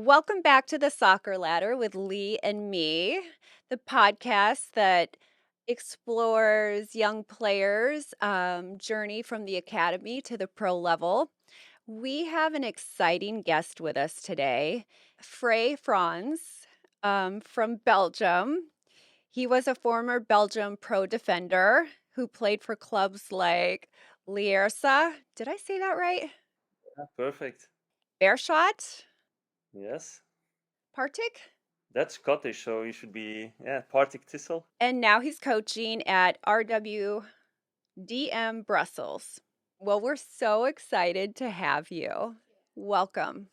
Welcome back to the Soccer Ladder with Lee and me, the podcast that explores young players' journey from the academy to the pro level. We have an exciting guest with us today, Fre Frans from Belgium. He was a former Belgium pro defender who played for clubs like Lierse. Did I say that right? Yeah, perfect. Beerschot, Yes. Partick. That's Scottish, so you should be, Partick Thistle. And now he's coaching at RWDM Brussels. Well, we're so excited to have you. Welcome.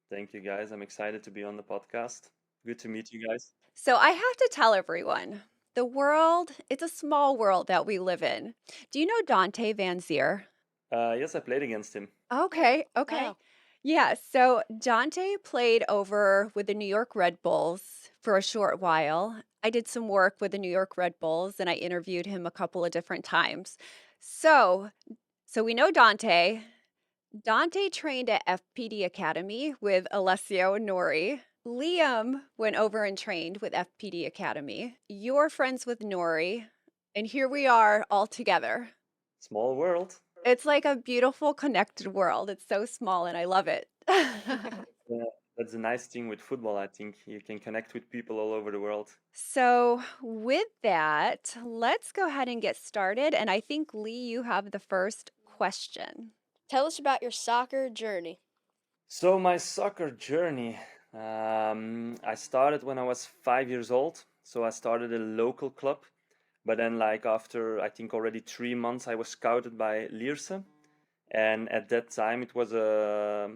Thank you, guys. I'm excited to be on the podcast. Good to meet you guys. So, I have to tell everyone the world, it's a small world that we live in. Do you know Dante Van Zier? Yes, I played against him. Okay, okay. Wow. Yeah, so Dante played over with the New York Red Bulls for a short while. I did some work with the New York Red Bulls and I interviewed him a couple of different times. So, so we know Dante. Dante trained at FPD Academy with Alessio Nori. Liam went over and trained with FPD Academy. You're friends with Nori, and here we are all together. Small world. It's like a beautiful connected world. It's so small and I love it. Yeah, that's a nice thing with football, I think. You can connect with people all over the world. So, with that, let's go ahead and get started. And I think, Lee, you have the first question. Tell us about your soccer journey. So, my soccer journey. I started when I was 5 years old. So, I started a local club. But then, like, after I think already 3 months, I was scouted by Lierse. And at that time, it was a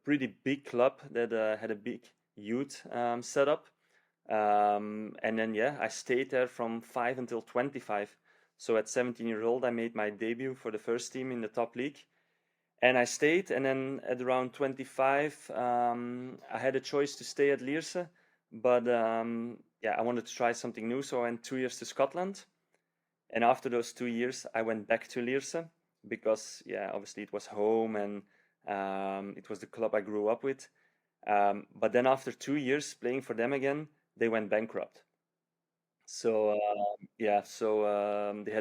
pretty big club that had a big youth setup. And then I stayed there from 5 until 25. So at 17 years old, I made my debut for the first team in the top league. And I stayed. And then at around 25, I had a choice to stay at Lierse. But I wanted to try something new. So I went 2 years to Scotland. And after those 2 years, I went back to Lierse because, obviously it was home and it was the club I grew up with. But then after 2 years playing for them again, they went bankrupt. So they had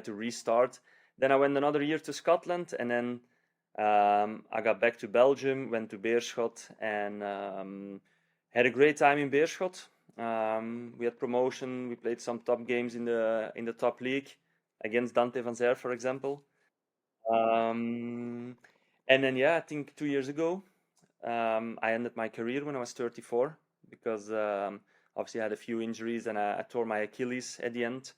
to restart. Then I went another year to Scotland, and then I got back to Belgium, went to Beerschot, and had a great time in Beerschot. We had promotion. We played some top games in the top league against Dante Van Zer, for example. And then I think 2 years ago, I ended my career when I was 34 because obviously I had a few injuries and I tore my Achilles at the end.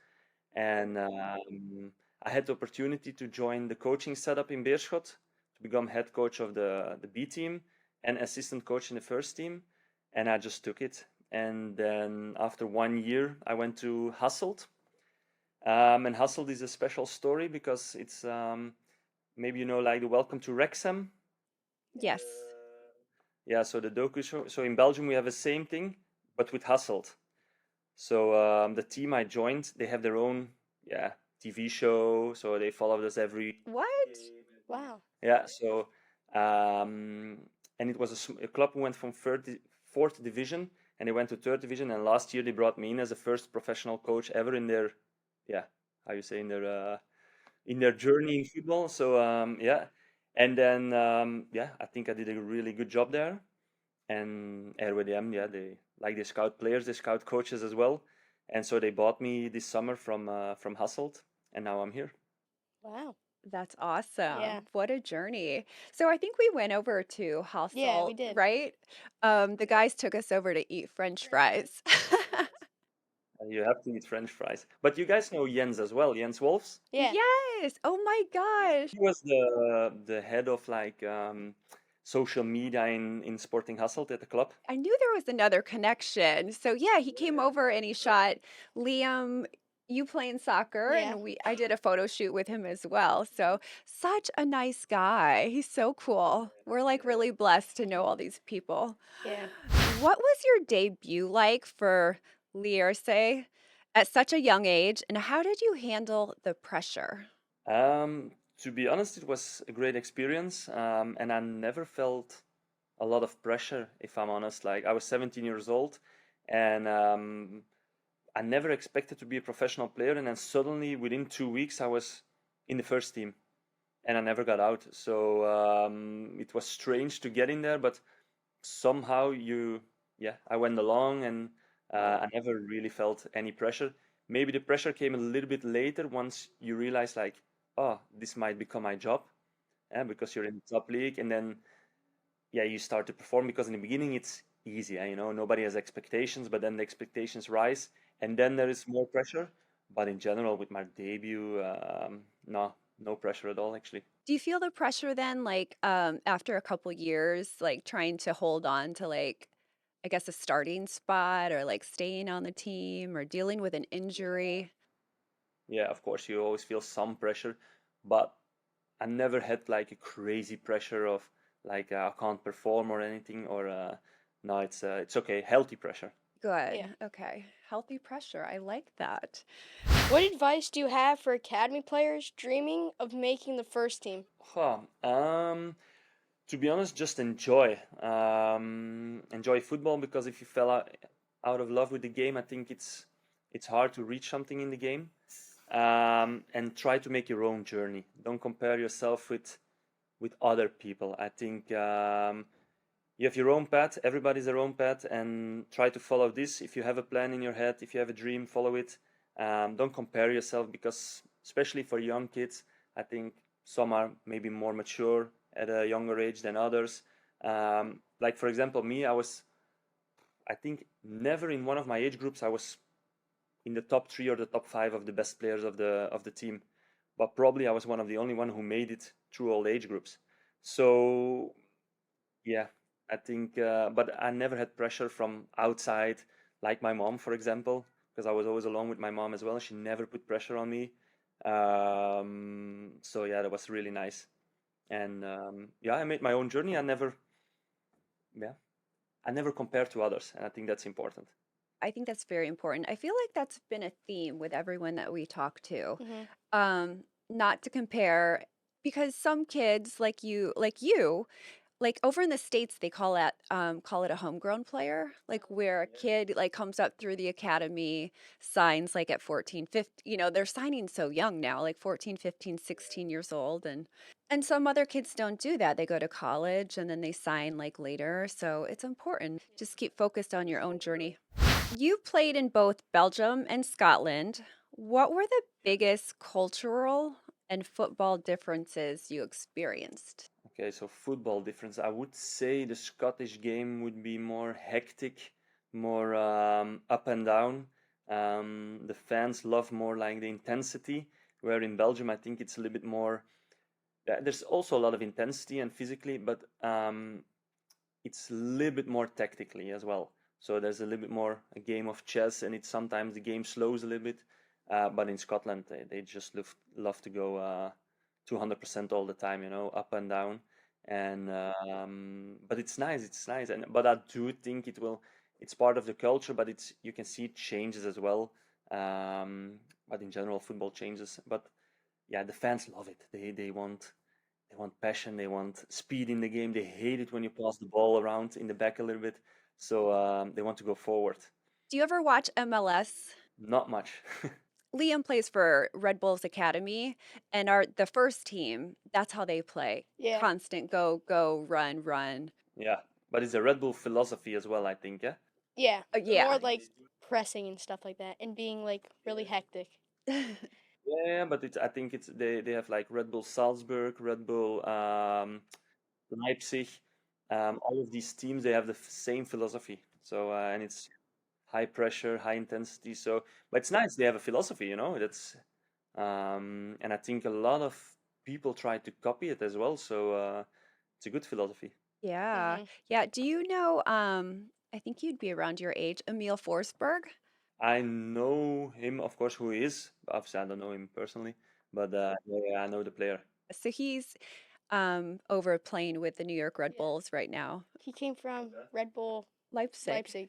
And I had the opportunity to join the coaching setup in Beerschot to become head coach of the B team and assistant coach in the first team. And I just took it. And then after 1 year, I went to Hasselt. And Hasselt is a special story because it's maybe like the Welcome to Wrexham. Yes. Yeah, so the doku show. So in Belgium we have the same thing, but with Hasselt. So the team I joined, they have their own TV show. So they followed us every. What? Wow. Yeah. So and it was a club who went from fourth division and they went to third division. And last year they brought me in as the first professional coach ever in their in their journey in football. So and then I think I did a really good job there. And RWDM, they scout players, they scout coaches as well. And so they bought me this summer from Hasselt, and now I'm here. Wow. That's awesome. Yeah. What a journey. So I think we went over to House Yeah, we Salt, did. right? The guys took us over to eat French fries. You have to eat French fries. But you guys know Jens as well, Jens Wolfs. Yeah. Yes. Oh my gosh. He was the head of social media in Sporting Hasselt at the club. I knew there was another connection. So yeah, he came over and he shot Liam, you playing soccer, Yeah. and I did a photo shoot with him as well. So such a nice guy. He's so cool. We're like really blessed to know all these people. Yeah. What was your debut like for Lierse at such a young age, and how did you handle the pressure? To be honest, it was a great experience, and I never felt a lot of pressure, if I'm honest. Like I was 17 years old, and I never expected to be a professional player, and then suddenly within 2 weeks I was in the first team, and I never got out. So it was strange to get in there, but somehow yeah, I went along, and I never really felt any pressure. Maybe the pressure came a little bit later once you realize like, oh, this might become my job, because you're in the top league, and then yeah, you start to perform because in the beginning it's easy, nobody has expectations, but then the expectations rise, and then there is more pressure. But in general, with my debut, no pressure at all, actually. Do you feel the pressure then, like, after a couple years, like trying to hold on to like, I guess a starting spot or like staying on the team or dealing with an injury? Yeah, of course, you always feel some pressure, but I never had like a crazy pressure of like I can't perform or anything, or no, it's okay, healthy pressure. Good. Yeah. Okay. Healthy pressure. I like that. What advice do you have for academy players dreaming of making the first team? Huh. To be honest, just enjoy football, because if you fell out of love with the game, I think it's hard to reach something in the game. And try to make your own journey. Don't compare yourself with other people. I think you have your own path. Everybody's their own path, and try to follow this. If you have a plan in your head, if you have a dream, follow it. Don't compare yourself, because especially for young kids, I think some are maybe more mature at a younger age than others. Like for example, me, I think never in one of my age groups I was in the top three or the top five of the best players of the team, but probably I was one of the only one who made it through all age groups. So yeah, I think, but I never had pressure from outside, like my mom, for example, because I was always alone with my mom as well. She never put pressure on me. So yeah, that was really nice. And yeah, I made my own journey. Yeah, I never compared to others, and I think that's important. I think that's very important. I feel like that's been a theme with everyone that we talk to. Hmm. Not to compare, because some kids like over in the States, they call it a homegrown player, like where a kid like comes up through the academy, signs like at 14, 15, they're signing so young now, like 14, 15, 16 years old. And some other kids don't do that. They go to college and then they sign like later. So it's important. Just keep focused on your own journey. You played in both Belgium and Scotland. What were the biggest cultural and football differences you experienced? Okay, so football difference. I would say the Scottish game would be more hectic, more up and down. The fans love more like the intensity, where in Belgium I think it's a little bit more. There's also a lot of intensity and physically, but it's a little bit more tactically as well. So there's a little bit more a game of chess, and it's sometimes the game slows a little bit. But in Scotland, they just love to go 200% all the time, up and down. And but it's nice, and but I do think it's part of the culture, but it's you can see it changes as well. But in general, football changes. But yeah, the fans love it. They want passion, they want speed in the game. They hate it when you pass the ball around in the back a little bit. So they want to go forward. Do you ever watch MLS? Not much. Liam plays for Red Bulls Academy and our the first team, that's how they play. Yeah. Constant go, go, run, run. Yeah, but it's a Red Bull philosophy as well, I think. Yeah. Yeah. Yeah. More like pressing and stuff like that and being like really hectic. Yeah, but I think they have like Red Bull Salzburg, Red Bull Leipzig, all of these teams they have the same philosophy. So and it's high pressure, high intensity. So, but it's nice they have a philosophy, That's and I think a lot of people try to copy it as well. So it's a good philosophy. Yeah. Hmm. Yeah. Do you know, I think you'd be around your age, Emil Forsberg? I know him, of course, who he is. Obviously, I don't know him personally, but yeah, I know the player. So he's over playing with the New York Red Bulls right now. He came from Red Bull Leipzig. Leipzig.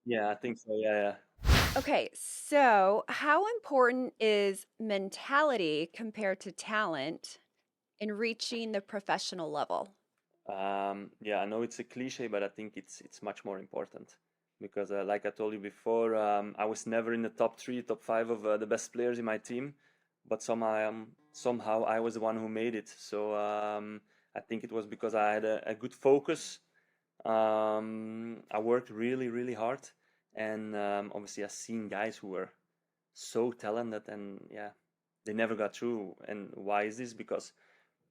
Yeah, I think so. Yeah, yeah. Okay, so how important is mentality compared to talent in reaching the professional level? Yeah, I know it's a cliche, but I think it's much more important because, like I told you before, I was never in the top three, top five of the best players in my team, but somehow I was the one who made it. So I think it was because I had a good focus. I worked really, really hard, and obviously I've seen guys who were so talented, and yeah, they never got through. And why is this? Because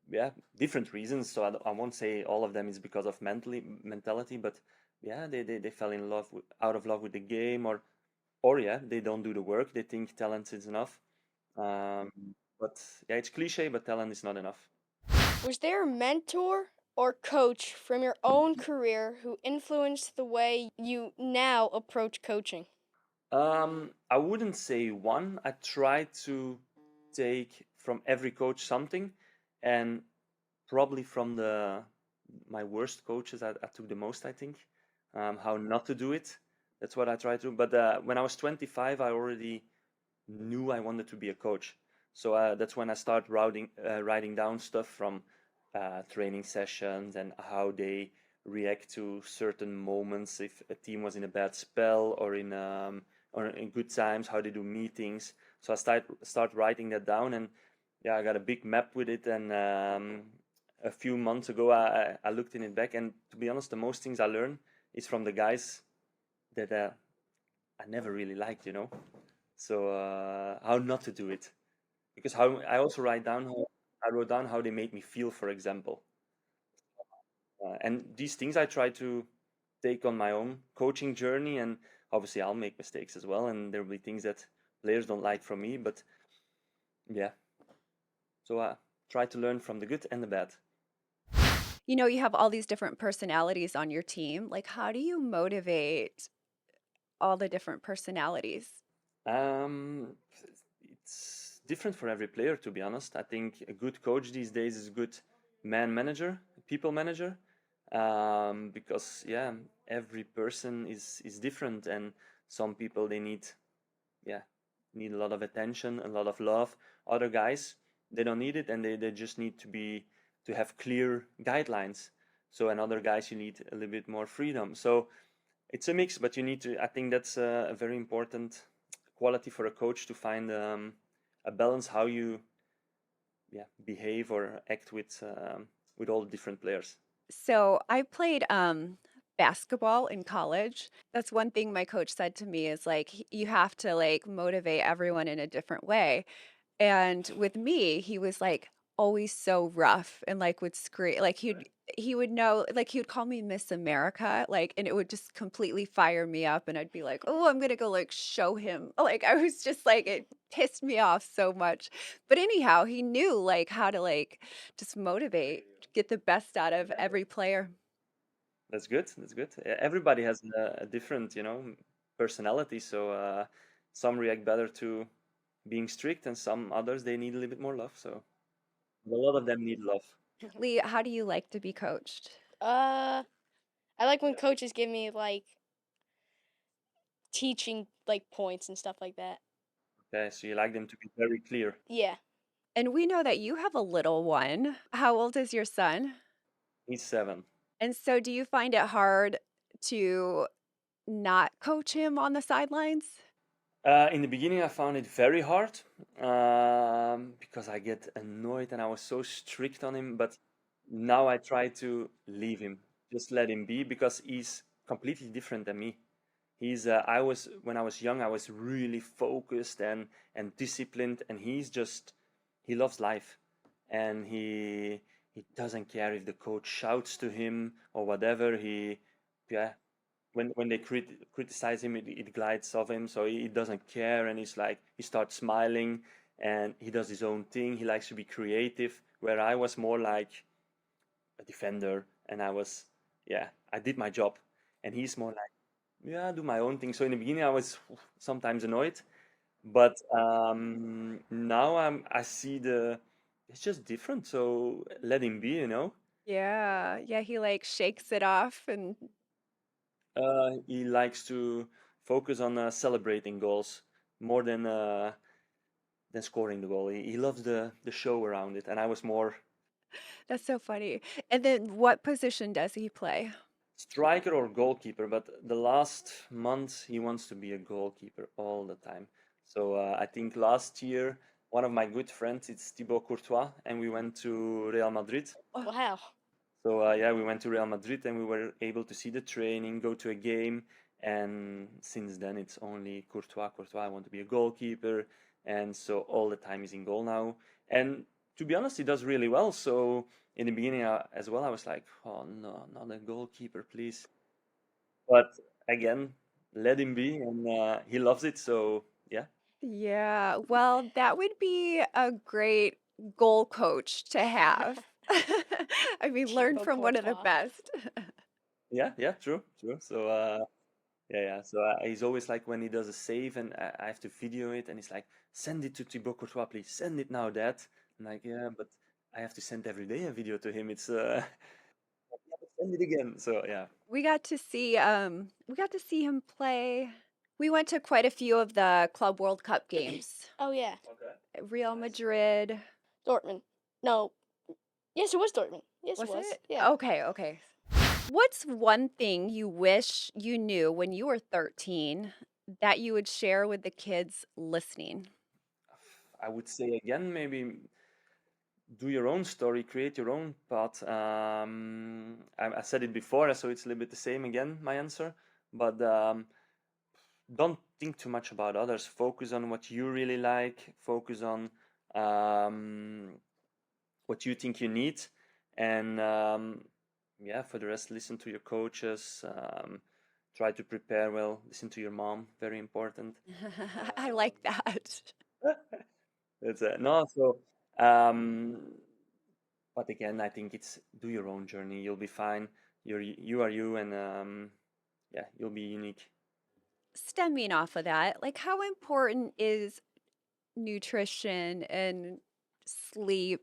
yeah, different reasons. So I won't say all of them is because of mentality, but yeah, they fell in love with, out of love with the game, or yeah, they don't do the work. They think talent is enough. Um, but yeah, it's cliche, but talent is not enough. Was there a mentor or coach from your own career who influenced the way you now approach coaching? I wouldn't say one. I try to take from every coach something, and probably from the my worst coaches, I took the most. I think how not to do it. That's what I try to. But when I was 25, I already knew I wanted to be a coach. So that's when I started writing down stuff from training sessions and how they react to certain moments if a team was in a bad spell or in good times, how they do meetings. So I start writing that down, and yeah, I got a big map with it. And a few months ago, I looked in it back, and to be honest, the most things I learned is from the guys that I never really liked, you know. So how not to do it, because how I also I wrote down how they made me feel, for example, and these things I try to take on my own coaching journey, and obviously I'll make mistakes as well, and there will be things that players don't like from me, but yeah, so I try to learn from the good and the bad. You know, you have all these different personalities on your team. Like, how do you motivate all the different personalities? Um, it's different for every player, to be honest. I think a good coach these days is a good man manager, people manager, because yeah, every person is different, and some people they yeah need a lot of attention, a lot of love. Other guys they don't need it, and they just need to have clear guidelines. So and other guys you need a little bit more freedom. So it's a mix, but you need to. I think that's a very important quality for a coach to find a balance how you yeah behave or act with all the different players. So I played basketball in college. That's one thing my coach said to me is like you have to like motivate everyone in a different way. And with me, he was like always so rough and like would scream like he would know like he would call me Miss America like and it would just completely fire me up and I'd be like, "Oh, I'm gonna go like show him." Like I was just like it pissed me off so much. But anyhow, he knew like how to like just motivate, get the best out of every player. That's good. That's good. Everybody has a different, personality. So some react better to being strict, and some others they need a little bit more love. So a lot of them need love. Lee, how do you like to be coached? Uh, I like when coaches give me like teaching like points and stuff like that. Okay, so you like them to be very clear. Yeah. And we know that you have a little one. How old is your son? He's 7. And so do you find it hard to not coach him on the sidelines? In the beginning, I found it very hard because I get annoyed and I was so strict on him. But now I try to leave him, just let him be because he's completely different than me. I was when I was young, I was really focused and disciplined, and he loves life, and he doesn't care if the coach shouts to him or whatever. Yeah, when they criticize him, it glides off him, so he doesn't care, and he's like he starts smiling, and he does his own thing. He likes to be creative, where I was more like a defender, and yeah, I did my job, and he's more like, yeah, I do my own thing. So in the beginning, I was sometimes annoyed, but now I see it's just different. So let him be, you know. Yeah, yeah, he like shakes it off and He likes to focus on celebrating goals more than scoring the goal. He loves the show around it, and I was more. That's so funny. And then what position does he play? Striker or goalkeeper, but the last month he wants to be a goalkeeper all the time. So I think last year one of my good friends, it's Thibaut Courtois, and we went to Real Madrid. Oh, Wow. So yeah, we went to Real Madrid and we were able to see the training, go to a game, and since then it's only Courtois, Courtois. I want to be a goalkeeper, and so all the time he's in goal now. And to be honest, he does really well. So in the beginning as well, I was like, oh no, not a goalkeeper, please. But again, let him be, and he loves it. So yeah, yeah. Well, that would be a great goal coach to have. I mean, learn Thibaut from one of the Courtois. best. yeah, yeah, true, true. So yeah, yeah. So he's always like when he does a save and I have to video it, and he's like, "Send it to Thibaut Courtois, please. Send it now, Dad." I'm like, "Yeah, but I have to send every day a video to him. It's yeah, but send it again." So yeah. We got to see him play. We went to quite a few of the Club World Cup games. Oh yeah, Okay. Real Nice. Madrid. Dortmund. No. Yes, it was Dortmund. Yes, it Was was. it? Yeah. Okay, okay. What's one thing you wish you knew when you were 13 that you would share with the kids listening? I would say again, maybe do your own story, create your own path. I said it before, so it's a little bit the same again, my answer. But don't think too much about others. Focus on what you really like. Focus on um, what you think you need, and yeah, for the rest, listen to your coaches. Try to prepare well. Listen to your mom. Very important. I like that. That's no. So, um, but again, I think it's do your own journey. You'll be fine. You are you, and yeah, you'll be unique. Stemming off of that, like how important is nutrition and sleep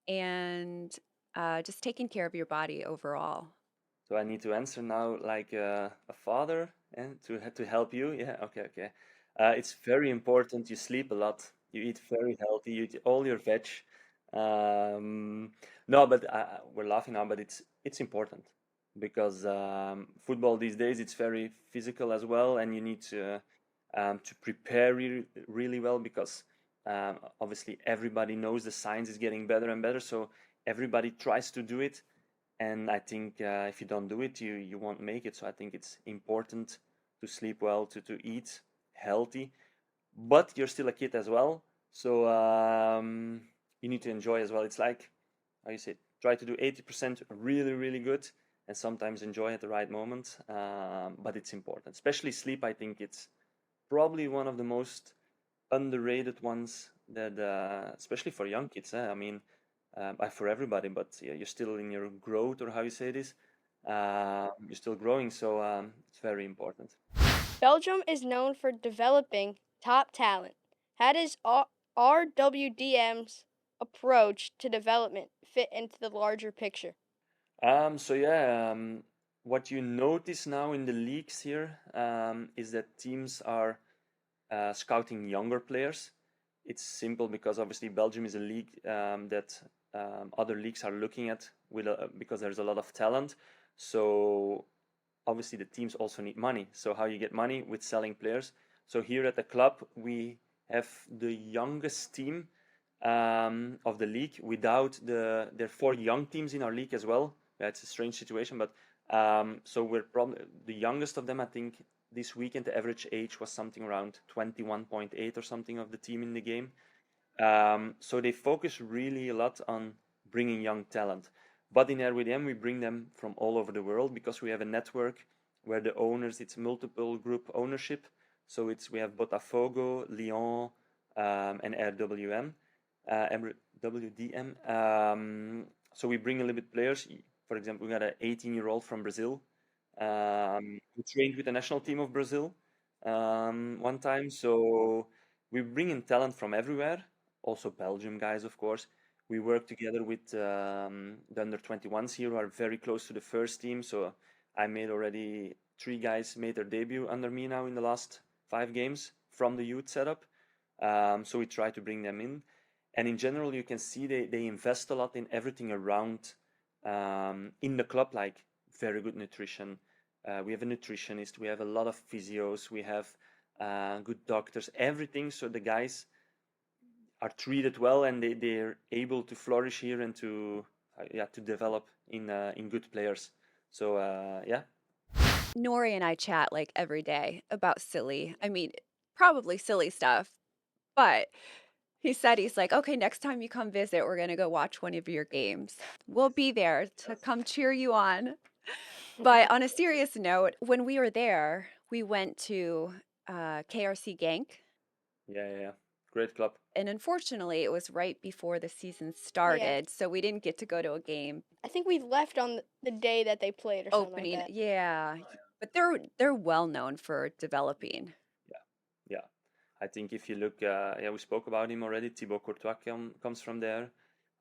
and just taking care of your body overall? So I need to answer now like a father and to help you. Yeah, okay, okay. It's very important. You sleep a lot. You eat very healthy. You eat all your veg. No, but we're laughing now, but it's important because football these days it's very physical as well, and you need to prepare really well because obviously everybody knows the science is getting better and better, so everybody tries to do it, and I think if you don't do it, you won't make it. So I think it's important to sleep well, to eat healthy, but you're still a kid as well, so you need to enjoy as well. It's like how you say, try to do 80% really really good, and sometimes enjoy at the right moment. But it's important, especially sleep. I think it's probably one of the most underrated ones that, especially for young kids. I mean, for everybody, but yeah, you're still in your growth, or how you say this. You're still growing, so it's very important. Belgium is known for developing top talent. How does RWDM's approach to development fit into the larger picture? So yeah, what you notice now in the leagues here is that teams are scouting younger players. It's simple because obviously Belgium is a league that other leagues are looking at because there's a lot of talent. So obviously the teams also need money. So how you get money with selling players. So here at the club we have the youngest team of the league without there are four young teams in our league as well. Yeah, it's a strange situation, but so we're probably the youngest of them. I think this weekend the average age was something around 21.8 or something of the team in the game. So they focus really a lot on bringing young talent. But in RWDM, we bring them from all over the world because we have a network where the owners, it's multiple group ownership. So we have Botafogo, Lyon, and RWM, RWDM. So we bring a little bit players. For example, we got an 18-year-old from Brazil who trained with the national team of Brazil one time. So we bring in talent from everywhere, also Belgium guys, of course. We work together with the under 21s here who are very close to the first team. So I made already 3 guys made their debut under me now in the last 5 games from the youth setup. So we try to bring them in. And in general, you can see they invest a lot in everything around in the club, like very good nutrition. We have a nutritionist, we have a lot of physios, we have good doctors, everything. So the guys are treated well, and they're able to flourish here and to to develop in good players. So yeah. Nori and I chat like every day about silly, I mean, probably silly stuff, but he said, he's like, okay, next time you come visit, we're going to go watch one of your games. We'll be there to come cheer you on. But on a serious note, when we were there, we went to KRC Genk. Yeah. Great club. And unfortunately, it was right before the season Yeah. started, so we didn't get to go to a game. I think we left on the day that they played or something like Opening, that. yeah. But they're well known for developing. Yeah. I think if you look, we spoke about him already. Thibaut Courtois comes from there.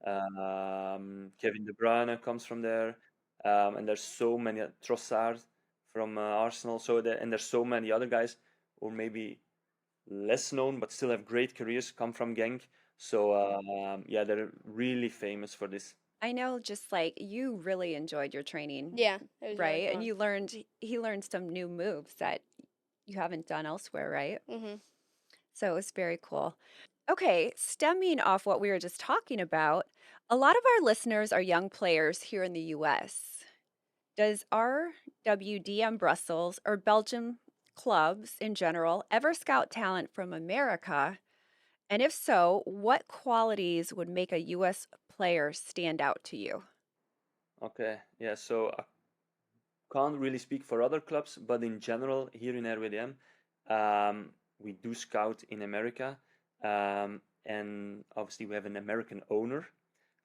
Kevin De Bruyne comes from there. And there's so many, Trossard from Arsenal. And there's so many other guys who maybe less known but still have great careers come from Genk. So they're really famous for this. I know, just like you really enjoyed your training, Yeah, it was right? really And he learned some new moves that you haven't done elsewhere, right? Mm-hmm. So it was very cool. Okay, stemming off what we were just talking about, a lot of our listeners are young players here in the US. Does RWDM Brussels or Belgium clubs in general ever scout talent from America? And if so, what qualities would make a US player stand out to you? Okay, yeah. So I can't really speak for other clubs, but in general, here in RWDM, we do scout in America, and obviously we have an American owner.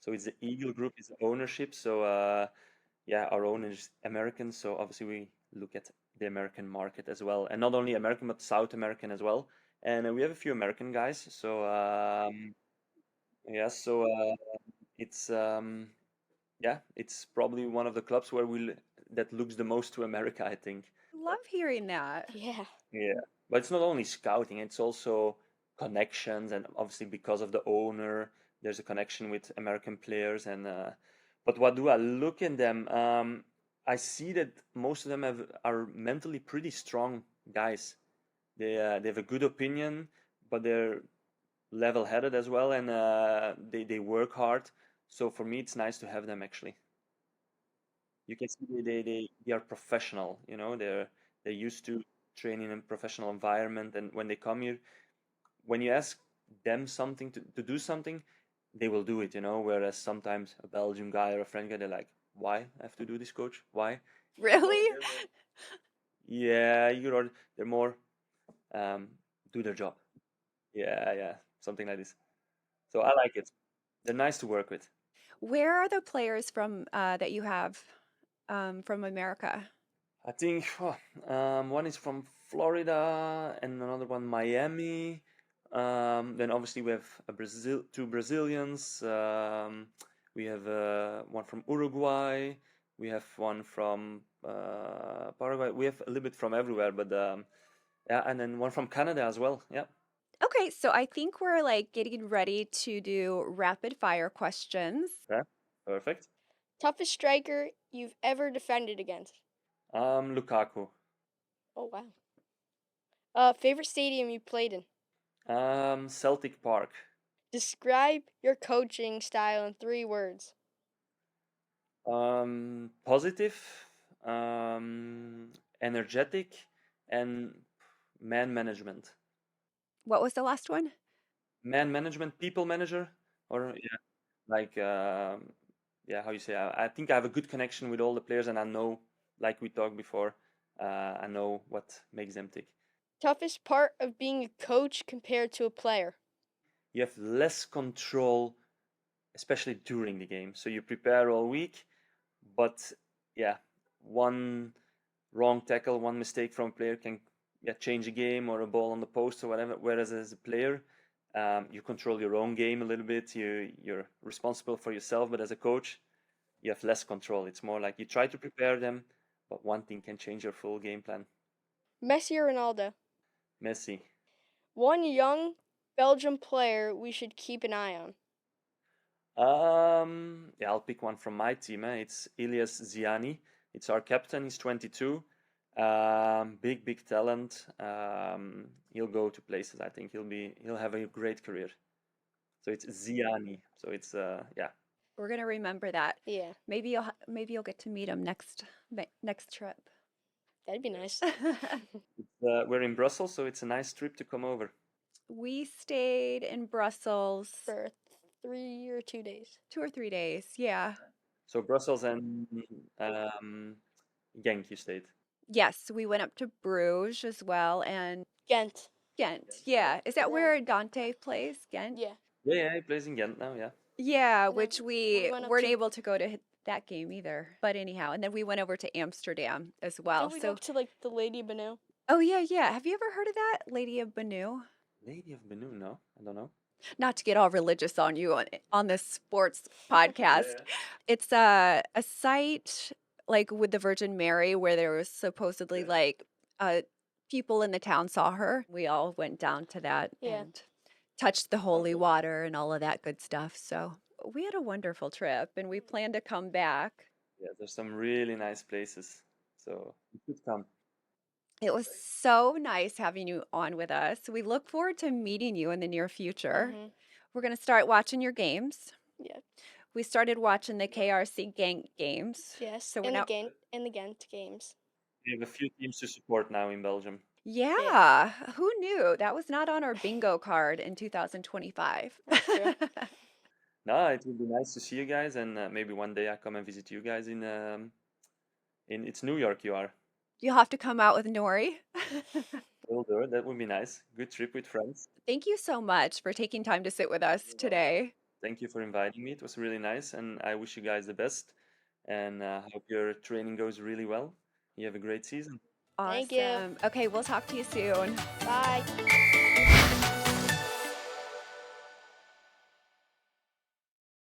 So it's the Eagle Group, is the ownership. So our owner is American. So obviously we look at the American market as well, and not only American but South American as well. And we have a few American guys. So yeah, so it's it's probably one of the clubs where that looks the most to America, I think. Love hearing that. Yeah. Yeah, but it's not only scouting; it's also connections, and obviously because of the owner, there's a connection with American players. And but what do I look in them? I see that most of them are mentally pretty strong guys. They have a good opinion, but they're level-headed as well, and they work hard. So for me, it's nice to have them actually. You can see they are professional. They're used to training in a professional environment, and when they come here, when you ask them something to do something, they will do it. Whereas sometimes a Belgian guy or a French guy, they're like, "Why I have to do this, coach? Why?" Really? Yeah, they're more um, do their job. Yeah, something like this. So I like it. They're nice to work with. Where are the players from that you have from America? I think one is from Florida and another one Miami. Then obviously we have two Brazilians. We have one from Uruguay. We have one from Paraguay. We have a little bit from everywhere, but and then one from Canada as well. Yeah. Okay, so I think we're like getting ready to do rapid fire questions. Yeah. Perfect. Toughest striker you've ever defended against? Lukaku. Oh wow. Favorite stadium you played in? Celtic Park. Describe your coaching style in 3 words. Positive, energetic, and man management. What was the last one? Man management, people manager, or yeah, like how you say? I think I have a good connection with all the players, and I know, like we talked before, I know what makes them tick. Toughest part of being a coach compared to a player? You have less control, especially during the game. So you prepare all week, but yeah, one wrong tackle, one mistake from a player can change a game, or a ball on the post or whatever. Whereas as a player, you control your own game a little bit. You're responsible for yourself, but as a coach, you have less control. It's more like you try to prepare them, but one thing can change your full game plan. Messi or Ronaldo? Messi. One young Belgian player we should keep an eye on? Yeah, I'll pick one from my team. It's Ilias Ziani. It's our captain. He's 22. Big talent. He'll go to places. I think he'll have a great career. So it's Ziani. So it's yeah. We're gonna remember that. Yeah, Maybe you'll get to meet him next trip. that'd be nice. We're in Brussels, so it's a nice trip to come over. We stayed in Brussels For 3 or 2 days. 2 or 3 days. Yeah. So Brussels and Genk, you stayed. Yes, we went up to Bruges as well and Ghent. Ghent. Yeah. Is that where Dante plays? Ghent? Yeah. Yeah, he plays in Ghent now. Yeah. Yeah, And then which we we went up weren't to- able to go to that game either. But anyhow, and then we went over to Amsterdam as well. Didn't we go to like the Lady Banu? Oh yeah. Have you ever heard of that? Lady of Banu? Lady of Benu? No, I don't know. Not to get all religious on you on this sports podcast. It's a site like with the Virgin Mary where there was supposedly like people in the town saw her. We all went down to that Yeah. and touched the holy water and all of that good stuff. So we had a wonderful trip and we plan to come back. Yeah, there's some really nice places. So you should come. It was so nice having you on with us. We look forward to meeting you in the near future. Mhm. We're going to start watching your games. Yeah. We started watching the KRC Genk games. Yes. So we're in now, the Ghent games. We have a few teams to support now in Belgium. yeah, who knew? That was not on our bingo card in 2025. true. No, it would be nice to see you guys, and maybe one day I come and visit you guys in it's New York. You are. You'll have to come out with Nori. Will do. That would be nice. Good trip with friends. Thank you so much for taking time to sit with us today. Thank you for inviting me. It was really nice, and I wish you guys the best. And hope your training goes really well. You have a great season. Awesome. Thank you. Okay, we'll talk to you soon. Bye.